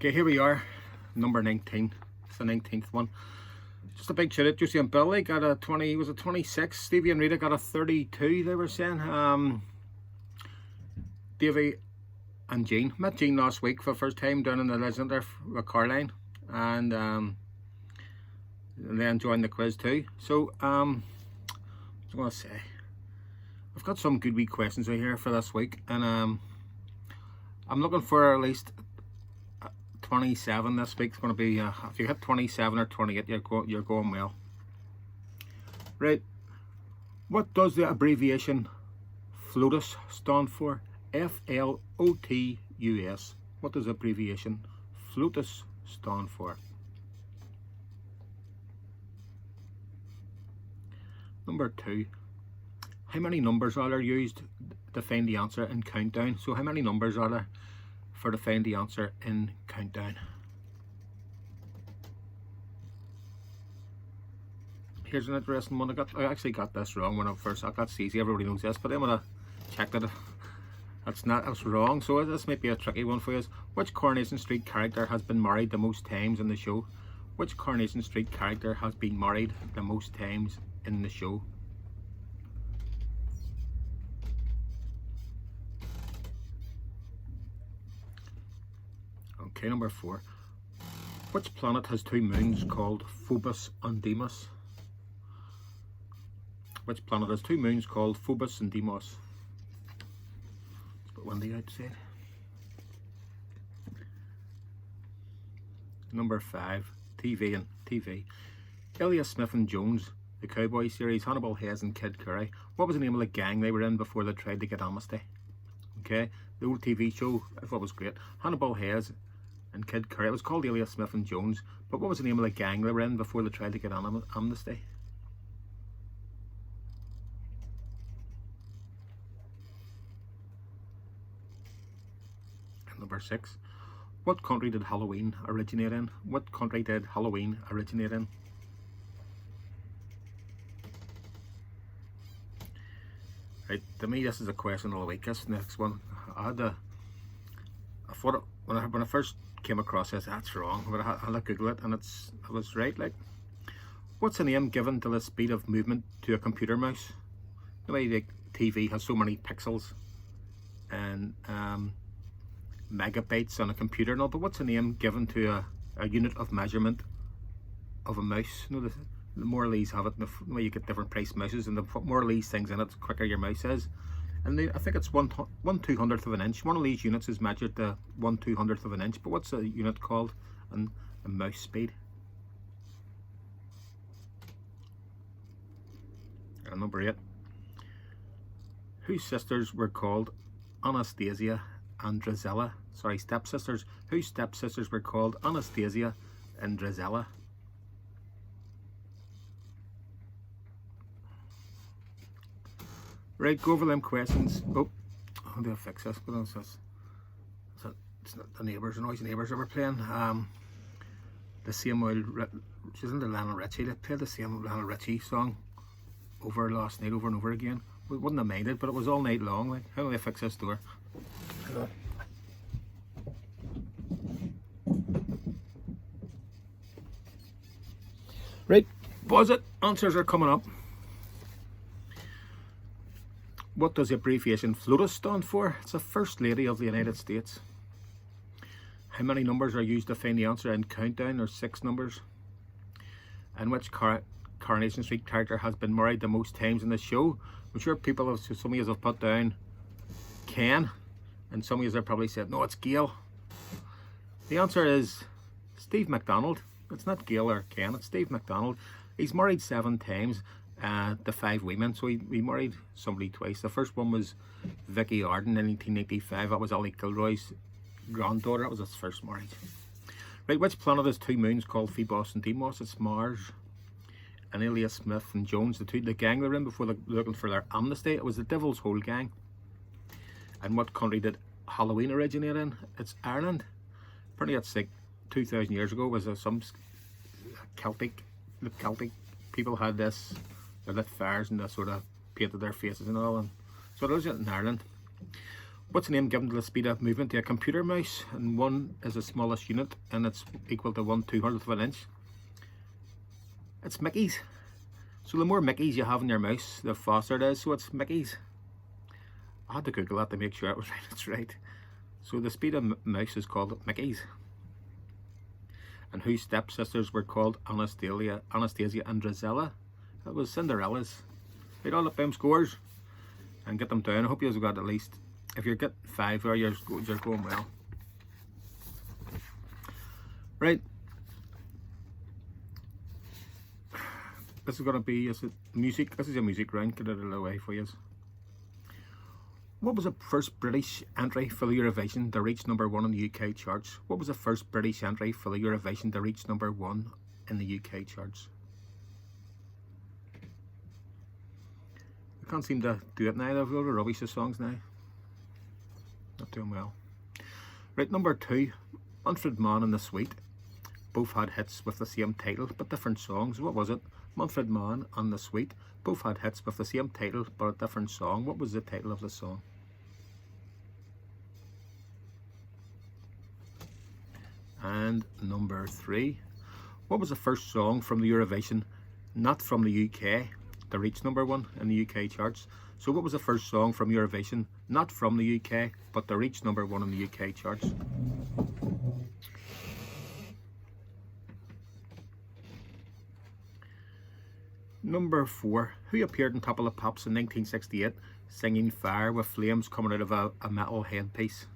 Okay, here we are, number 19. It's the 19th one. Just a big shout out. Juicy and Billy got a 20, was it 26? Stevie and Rita got a 32, they were saying. Davey and Jean. Met Jean last week for the first time down in the Legend there with Caroline. And they enjoying the quiz too. So, what was I going to say? I've got some good wee questions right here for this week. And I'm looking for at least 27 this week's going to be, if you hit 27 or 28, you're going well. Right, what does the abbreviation FLOTUS stand for? FLOTUS. What does the abbreviation FLOTUS stand for? Number 2, how many numbers are there used to find the answer in countdown? So how many numbers are there to find the answer in countdown? Here's an interesting one. I actually got this wrong when I first. That's easy. Everybody knows this, but then when I checked it, that's wrong. So this might be a tricky one for you. Which Coronation Street character has been married the most times in the show? Which Coronation Street character has been married the most times in the show? Okay, number 4. Which planet has 2 moons called Phobos and Deimos? Which planet has 2 moons called Phobos and Deimos? It's a bit windy outside. Number 5. TV. Elias Smith and Jones, the Cowboy series, Hannibal Hayes and Kid Curry. What was the name of the gang they were in before they tried to get amnesty? Okay, the old TV show, I thought was great. Hannibal Hayes and Kid Curry. It was called Elias Smith and Jones, but what was the name of the gang they were in before they tried to get amnesty? And number 6. What country did Halloween originate in? What country did Halloween originate in? Right, to me this is a question of the week. This next one, I thought it, when I first came across this, that's wrong, but I had to Google it and I was right. Like, what's the name given to the speed of movement to a computer mouse? The way the TV has so many pixels and megabytes on a computer and all, but what's the name given to a unit of measurement of a mouse? You know, the more of these have it, the way you get different price mouses, and the more of these things in it, the quicker your mouse is. And I think it's 1/200th of an inch. One of these units is measured to 1/200th of an inch, but what's the unit called in mouse speed? And number 8. Whose sisters were called Anastasia and Drizella? Sorry, stepsisters. Whose stepsisters were called Anastasia and Drizella? Right, go over them questions. Oh, how do I fix this? What else is this? It's not the neighbours, the noisy neighbours that were playing. The same old, isn't it Lionel Richie? They played the same Lionel Richie song over last night, over and over again. We wouldn't have minded, but it was all night long. Like, how do I fix this door? Right, pause it. Answers are coming up. What does the abbreviation FLOTUS stand for? It's the First Lady of the United States. How many numbers are used to find the answer in countdown? There's 6 numbers. And which Coronation Street character has been married the most times in the show? I'm sure people have, some of you have put down Ken, and some of you have probably said, no, it's Gail. The answer is Steve McDonald. It's not Gail or Ken, it's Steve McDonald. He's married 7 times. The 5 women, so he married somebody twice. The first one was Vicky Arden in 1985. That was Ali Kilroy's granddaughter. That was his first marriage. Right, which planet has 2 moons called Phobos and Deimos? It's Mars. And Elias Smith and Jones, the gang they were in before they're looking for their amnesty, it was the Devil's Hole gang. And what country did Halloween originate in? It's Ireland. Apparently it's like 2,000 years ago. Was some Celtic people had this. They lit fires and they sort of painted their faces and all, and so it was in Ireland. What's the name given to the speed of movement to a computer mouse? And 1 is the smallest unit, and it's equal to 1/200th of an inch. It's Mickey's. So the more Mickeys you have in your mouse, the faster it is. So it's Mickey's. I had to Google that to make sure it was right. It's right. So the speed of mouse is called Mickey's. And whose stepsisters were called Anastasia and Drizella? It was Cinderella's. Right, all up them scores and get them down. I hope you've got at least, if you get 5 there, you're going well. Right. This is going to be music. This is a music round. Get it out of the way for you. What was the first British entry for the Eurovision to reach #1 in the UK charts? What was the first British entry for the Eurovision to reach #1 in the UK charts? I can't seem to do it now. They've got rubbish of songs now. Not doing well. Right, number 2, Manfred Mann and the Sweet. Both had hits with the same title but different songs. What was it? Manfred Mann and the Sweet. Both had hits with the same title but a different song. What was the title of the song? And number 3. What was the first song from the Eurovision, not from the UK, to reach #1 in the UK charts? So what was the first song from Eurovision, not from the UK, but to reach #1 in the UK charts? Number 4. Who appeared on Top of the Pops in 1968 singing Fire with flames coming out of a metal headpiece?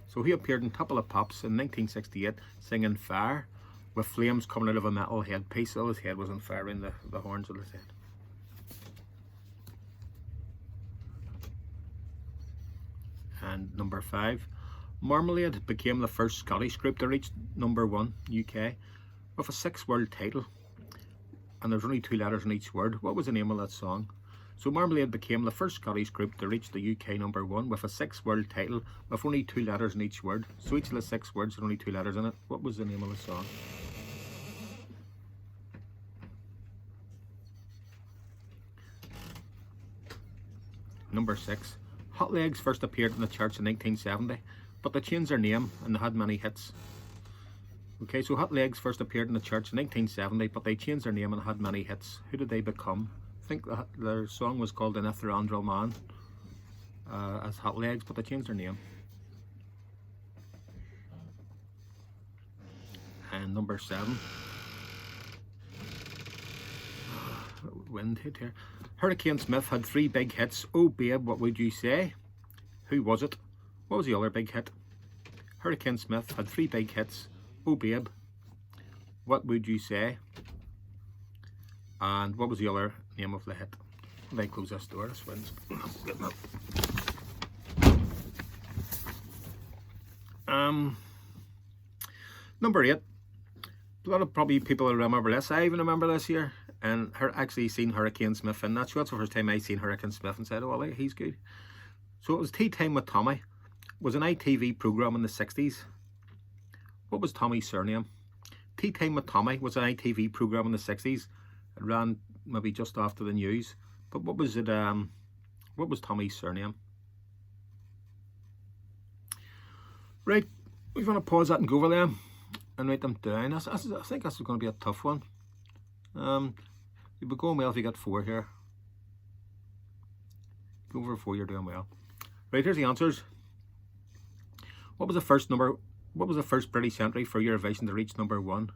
So who appeared on Top of the Pops in 1968 singing Fire with flames coming out of a metal headpiece? So his head was on fire in the horns of his head. And number 5. Marmalade became the first Scottish group to reach #1 UK with a 6-word title. And there's only 2 letters in each word. What was the name of that song? So Marmalade became the first Scottish group to reach the UK #1 with a 6-word title with only 2 letters in each word. So each of the 6 words had only 2 letters in it. What was the name of the song? Number 6. Hot Legs first appeared in the charts in 1970, but they changed their name and they had many hits. Okay, so Hot Legs first appeared in the charts in 1970, but they changed their name and had many hits. Who did they become? I think their song was called "An Ithrandrall Man" as Hot Legs, but they changed their name. And number 7. Wind hit here. Hurricane Smith had 3 big hits. Oh Babe, What Would You Say? Who was it? What was the other big hit? Hurricane Smith had 3 big hits. Oh Babe, What Would You Say? And what was the other name of the hit? If I close this door, this wind's getting up. Number 8. A lot of probably people will remember this. I even remember this year. And actually seen Hurricane Smith in that show. That's the first time I seen Hurricane Smith and said, oh, well, he's good. So it was Tea Time with Tommy. It was an ITV programme in the 60s. What was Tommy's surname? Tea Time with Tommy was an ITV programme in the 60s. It ran maybe just after the news. But what was it? What was Tommy's surname? Right, we're going to pause that and go over them and write them down. I think this is going to be a tough one. You'll be going well if you get 4 here. Go over 4, you're doing well. Right, here's the answers. What was the first British entry for Eurovision to reach #1?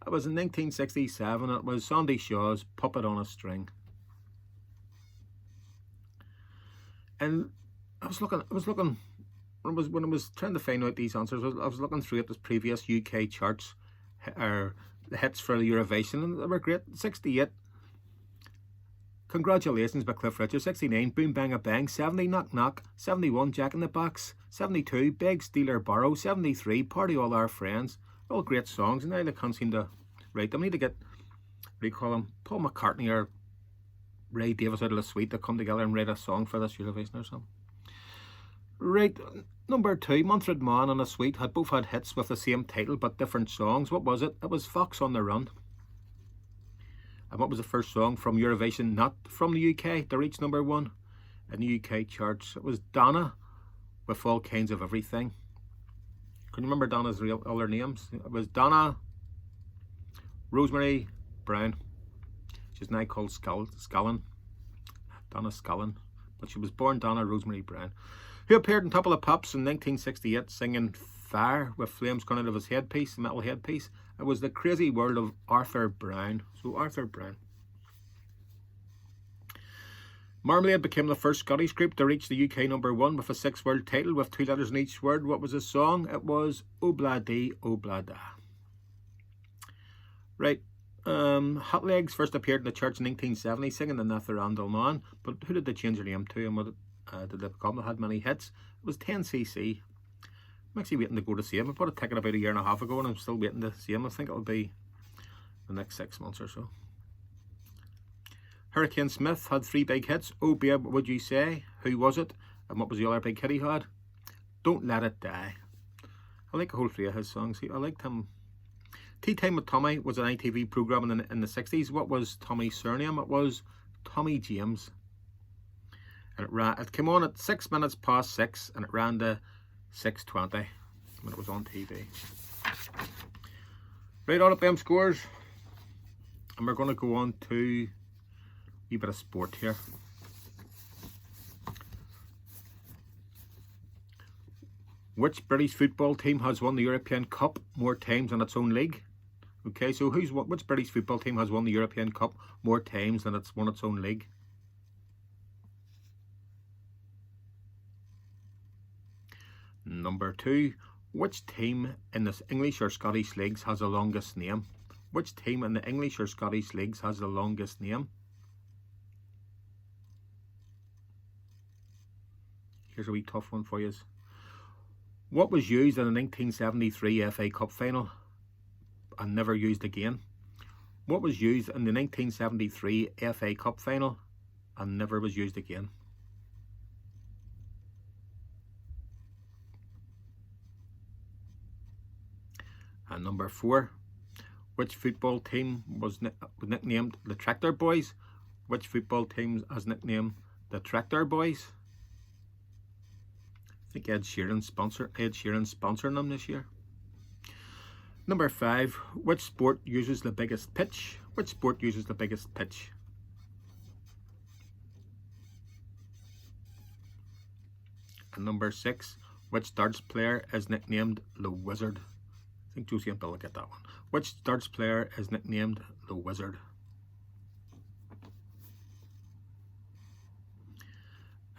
It was in 1967. It was Sandy Shaw's "Puppet on a String." And I was looking when I was trying to find out these answers. I was looking through at the previous UK charts, or the hits for the Eurovision, and they were great. 68. Congratulations by Cliff Richard. 69, Boom Bang a Bang. 70, Knock Knock. 71, Jack in the Box. 72, Beg, Steal or Borrow. 73, Party All Our Friends. All great songs, and now they can't seem to write them. I need to get, what do you call them, Paul McCartney or Ray Davis out of the suite to come together and write a song for this Eurovision or something. Right, number 2, Manfred Mann and the Sweet both had hits with the same title but different songs. What was it? It was Fox on the Run. And what was the first song from Eurovision, not from the UK, to reach #1 in the UK charts? It was Donna with all kinds of everything. Can you remember Donna's real other names? It was Donna Rosemary Brown. She's now called Scullin. Donna Scullin. But she was born Donna Rosemary Brown, who appeared on Top of the Pops in 1968 singing Fire with flames coming out of his headpiece, the metal headpiece. It was The Crazy World of Arthur Brown. So Arthur Brown. Marmalade became the first Scottish group to reach the UK #1 with a 6 world title with 2 letters in each word. What was the song? It was Obla Dee Obla Da. Right. Hot Legs first appeared in the church in 1970 singing the Natharandal Man. But who did they change their name to and what did they become? They had many hits. It was 10cc. I'm actually waiting to go to see him. I bought a ticket about a year and a half ago and I'm still waiting to see him. I think it'll be the next 6 months or so. Hurricane Smith had 3 big hits. Oh Babe, What Would You Say? Who Was It? And what was the other big hit he had? Don't Let It Die. I like a whole 3 of his songs. I liked him. Tea Time with Tommy was an ITV programme in the 60s. What was Tommy's surname? It was Tommy James. And it came on at 6 minutes past 6 and it ran to 6:20 when it was on TV. Right, on up them scores. And we're going to go on to a bit of sport here. Which British football team has won the European Cup more times than its own league? Okay, so which British football team has won the European Cup more times than it's won its own league? Number 2, which team in the English or Scottish leagues has the longest name? Which team in the English or Scottish leagues has the longest name? Here's a wee tough one for you. What was used in the 1973 FA Cup final and never used again? What was used in the 1973 FA Cup final and never was used again? And number 4, which football team was nicknamed the Tractor Boys? Which football team has nicknamed the Tractor Boys? I think Ed Sheeran's sponsoring them this year. Number 5, which sport uses the biggest pitch? Which sport uses the biggest pitch? And number 6, which darts player is nicknamed the Wizard? I think Josie and Bill will get that one. Which darts player is nicknamed the Wizard?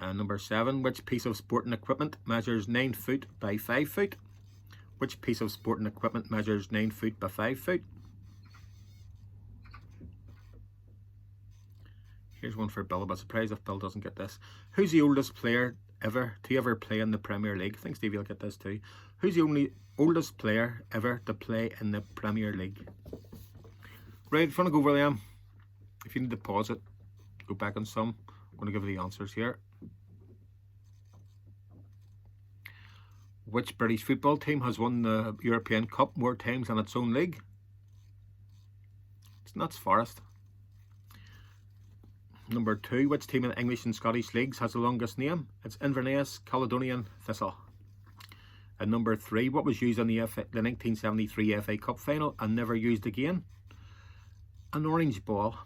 And number 7, which piece of sporting equipment measures 9 foot by 5 foot? Which piece of sporting equipment measures 9 foot by 5 foot? Here's one for Bill, but surprised if Bill doesn't get this. Who's the oldest player to ever play in the Premier League? I think Stevie will get this too. Who's the oldest player ever to play in the Premier League? Right, if you want to go over them, if you need to pause it, go back on some. I'm going to give you the answers here. Which British football team has won the European Cup more times than its own league? It's Notts Forest. Number 2, which team in the English and Scottish leagues has the longest name? It's Inverness Caledonian Thistle. And number 3, what was used in the 1973 FA Cup final and never used again? An orange ball.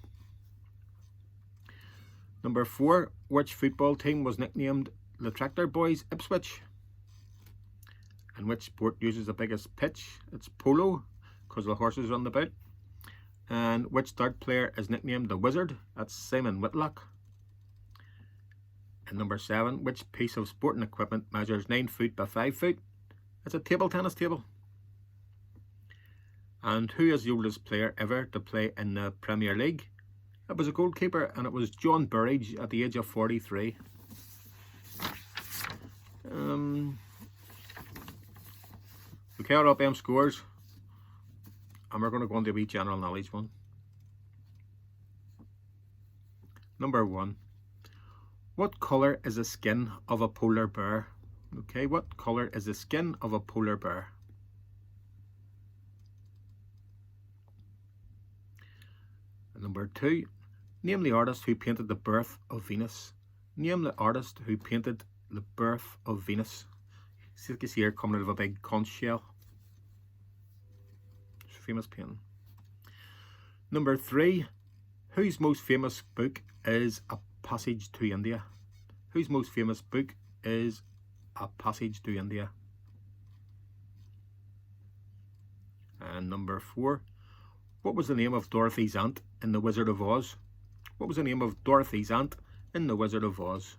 Number 4, which football team was nicknamed the Tractor Boys? Ipswich. And which sport uses the biggest pitch? It's polo, because the horses run the bout. And which dart player is nicknamed the Wizard? That's Simon Whitlock. And number 7, which piece of sporting equipment measures 9 foot by 5 foot? It's a table tennis table. And who is the oldest player ever to play in the Premier League? It was a goalkeeper, and it was John Burridge at the age of 43. Okay, I'll up them scores. And we're going to go on to a wee general knowledge one. Number 1. What colour is the skin of a polar bear? Okay, what colour is the skin of a polar bear? And number 2. Name the artist who painted the birth of Venus. Name the artist who painted The Birth of Venus. See, you can see here coming out of a big conch shell. It's a famous painting. Number 3. Whose most famous book is A Passage to India? Whose most famous book is A Passage to India? And number 4. What was the name of Dorothy's aunt in The Wizard of Oz? What was the name of Dorothy's aunt in The Wizard of Oz?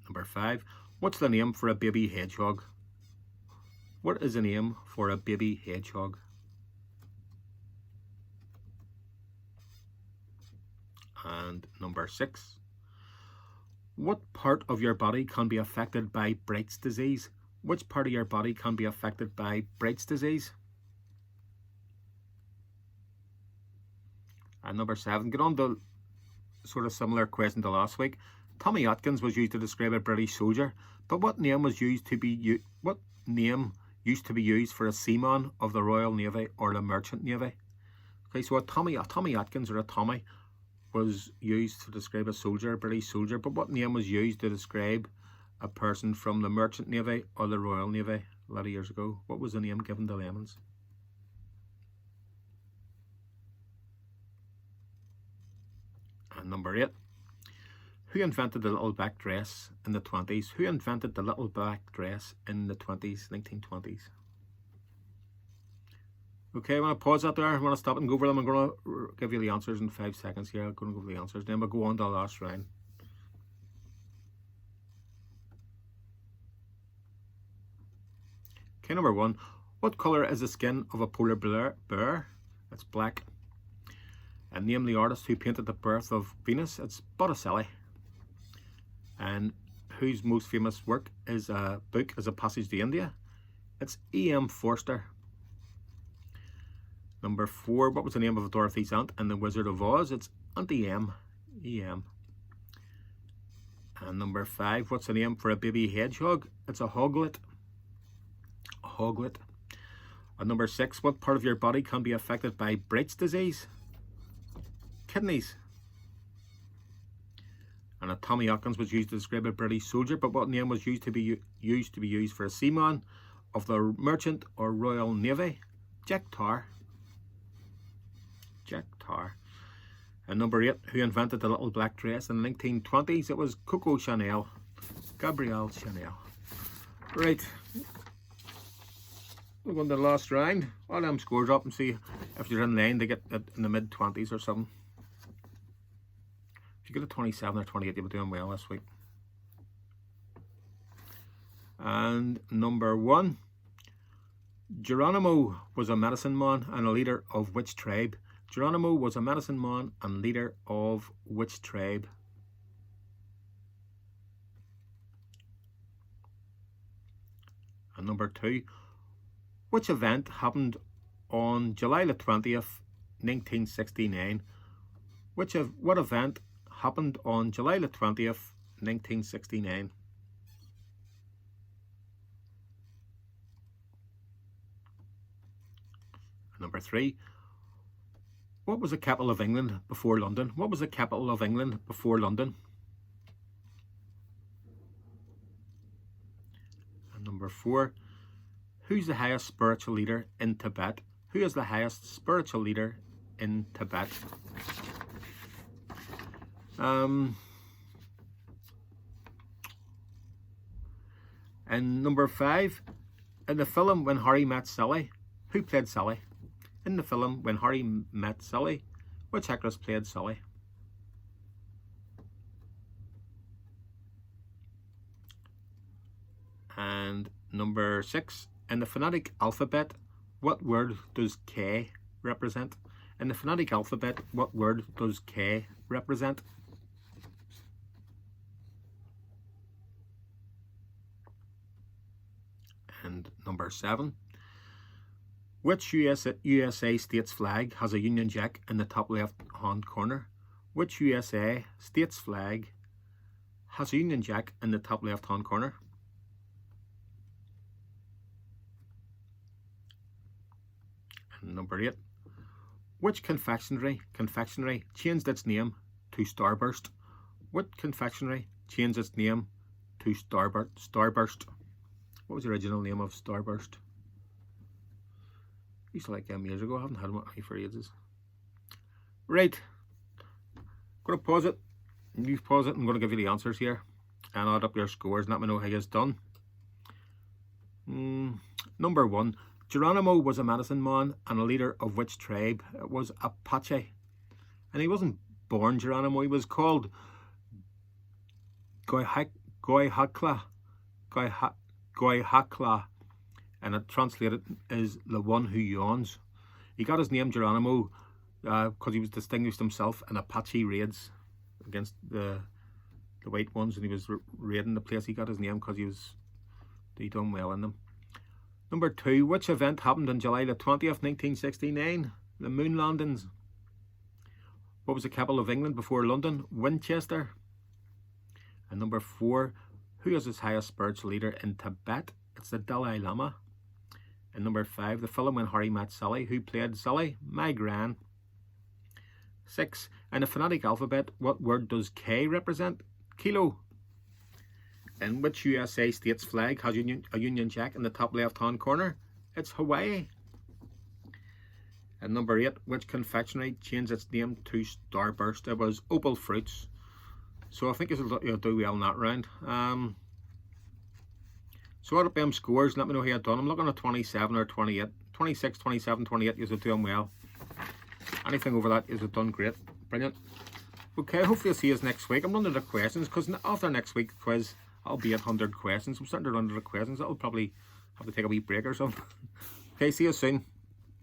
Number 5. What's the name for a baby hedgehog? What is the name for a baby hedgehog? And number 6. What part of your body can be affected by Bright's disease? Which part of your body can be affected by Bright's disease? And number 7. Get on to sort of similar question to last week. Tommy Atkins was used to describe a British soldier, but what name was used to be used to be used for a seaman of the Royal Navy or the Merchant Navy? Okay, so a Tommy Atkins or a Tommy was used to describe a soldier, a British soldier, but what name was used to describe a person from the Merchant Navy or the Royal Navy a lot of years ago? What was the name given to lemons? And number 8. Who invented the little black dress in the 20s? Who invented the little black dress in the 1920s? Okay, I'm going to pause that there. I'm going to stop and go over them. I'm going to give you the answers in 5 seconds here. I'm going to go over the answers. Then we'll go on to the last round. Okay, number 1. What colour is the skin of a polar bear? It's black. And name the artist who painted The Birth of Venus. It's Botticelli. And whose most famous work is a book is A Passage to India? It's E.M. Forster. Number 4. What was the name of Dorothy's aunt in The Wizard of Oz? It's Auntie M. E.M. And number 5. What's the name for a baby hedgehog? It's a hoglet. A hoglet. And number 6. What part of your body can be affected by Bright's disease? Kidneys. And a Tommy Atkins was used to describe a British soldier, but what name was used to be used for a seaman of the Merchant or Royal Navy? Jack Tar. Jack Tar. And number 8, who invented the little black dress in the 1920s? It was Coco Chanel. Gabrielle Chanel. Right. We're going to the last round. All them scores up and see if you're in line to get it in the mid-20s or something. If you get a 27 or 28, you'll be doing well this week. And number 1. Geronimo was a medicine man and a leader of which tribe? Geronimo was a medicine man and leader of which tribe? And number 2. Which event happened on July the 20th, 1969? What event happened on July the 20th, 1969? Number 3. What was the capital of England before London? What was the capital of England before London? And number 4. Who's the highest spiritual leader in Tibet? Who is the highest spiritual leader in Tibet? And number 5. In the film When Harry Met Sally, who played Sally? In the film When Harry Met Sally, which actress played Sally? And number 6. In the phonetic alphabet, what word does K represent? In the phonetic alphabet, what word does K represent? And number 7. Which USA state's flag has a Union Jack in the top left hand corner? Which USA state's flag has a Union Jack in the top left hand corner? And number 8. Which confectionery changed its name to Starburst? What confectionery changed its name to Starburst? What was the original name of Starburst? I used to like them years ago. I haven't had them for ages. Right. Going to pause it. You pause it. I'm going to give you the answers here and add up your scores and let me know how you've done. Number 1. Geronimo was a medicine man and a leader of which tribe? It was Apache. And he wasn't born Geronimo. He was called Goihakla. And it translated is the one who yawns. He got his name Geronimo because he was distinguished himself in Apache raids against the white ones, and he was raiding the place. He got his name because he done well in them. Number 2, which event happened on July the 20th, 1969? The moon landings. What was the capital of England before London? Winchester. And number 4, who is its highest spiritual leader in Tibet? It's the Dalai Lama. And number 5, the film When Harry Met Sally. Who played Sally? Meg Ryan. 6, in the phonetic alphabet, what word does K represent? Kilo. In which USA state's flag has a Union Jack in the top left-hand corner? It's Hawaii. And number 8, which confectionery changed its name to Starburst? It was Opal Fruits. So I think you'll do well in that round. So add up them scores and let me know how you've done. I'm looking at 27 or 28. 26, 27, 28, you're doing well. Anything over that, you've done great. Brilliant. Okay, hopefully I'll see you next week. I'm running out of questions because after next week's quiz, I'll be at 100 questions. I'm starting to run out of questions. I'll probably have to take a wee break or something. Okay, see you soon.